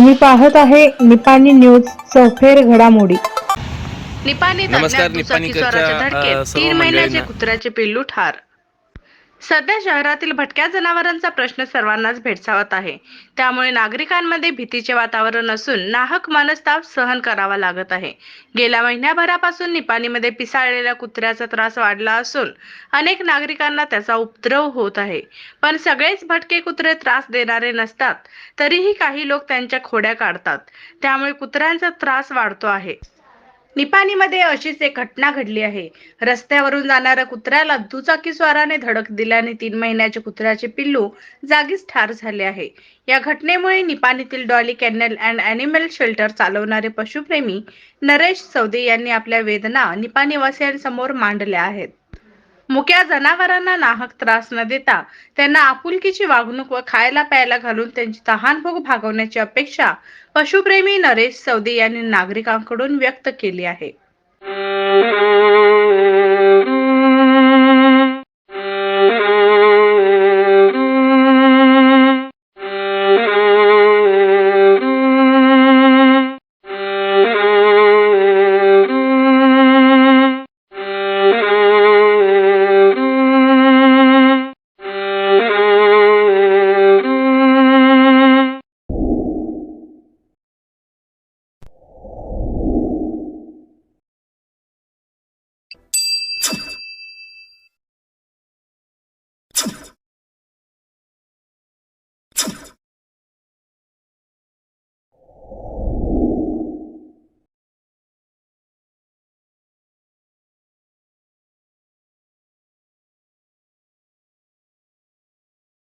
तुम्ही पाहत आहे निपाणी न्यूज चौफेर घडामोडी। निपाणी नमस्कार, दरम्यान निपाणी दुचाकी स्वाराच्या धडकेत सर्व 3 महिन्याचे मंडळींना कुत्र्याचे पिल्लू ठार। सध्या शहरातील भटक्या जनावरांचा प्रश्न सर्वांनाच भेडसावत आहे। त्यामुळे नागरिकांमध्ये भीतीचे वातावरण असून नाहक मनस्ताप सहन करावा लागत आहे। गेल्या महिन्याभरापासून निपाणीमध्ये पिसाळलेल्या कुत्र्याचा त्रास वाढला असून अनेक नागरिकांना त्याचा उपद्रव होत आहे। पण सगळेच भटके कुत्रे त्रास देणारे नसतात, तरीही काही लोक त्यांच्या खोड्या काढतात, त्यामुळे कुत्र्यांचा त्रास वाढतो आहे। निपाणीमध्ये अशीच एक घटना घडली आहे। रस्त्यावरून जाणाऱ्या कुत्र्याला दुचाकीस्वाराने धडक दिल्याने 3 महिन्याचे कुत्र्याचे पिल्लू जागीच ठार झाले आहे। या घटनेमुळे निपाणीतील Dolly kennel and animal shelter चालवणारे पशुप्रेमी नरेश सौदे यांनी आपल्या वेदना निपाणीवासियांसमोर मांडल्या आहेत। मुक्या जनावरांना नाहक त्रास न देता त्यांना आपुलकीची वागणूक व खायला प्यायला घालून त्यांची तहानभूक भागवण्याची अपेक्षा पशुप्रेमी नरेश सौदे यांनी नागरिकांकडून व्यक्त केली आहे।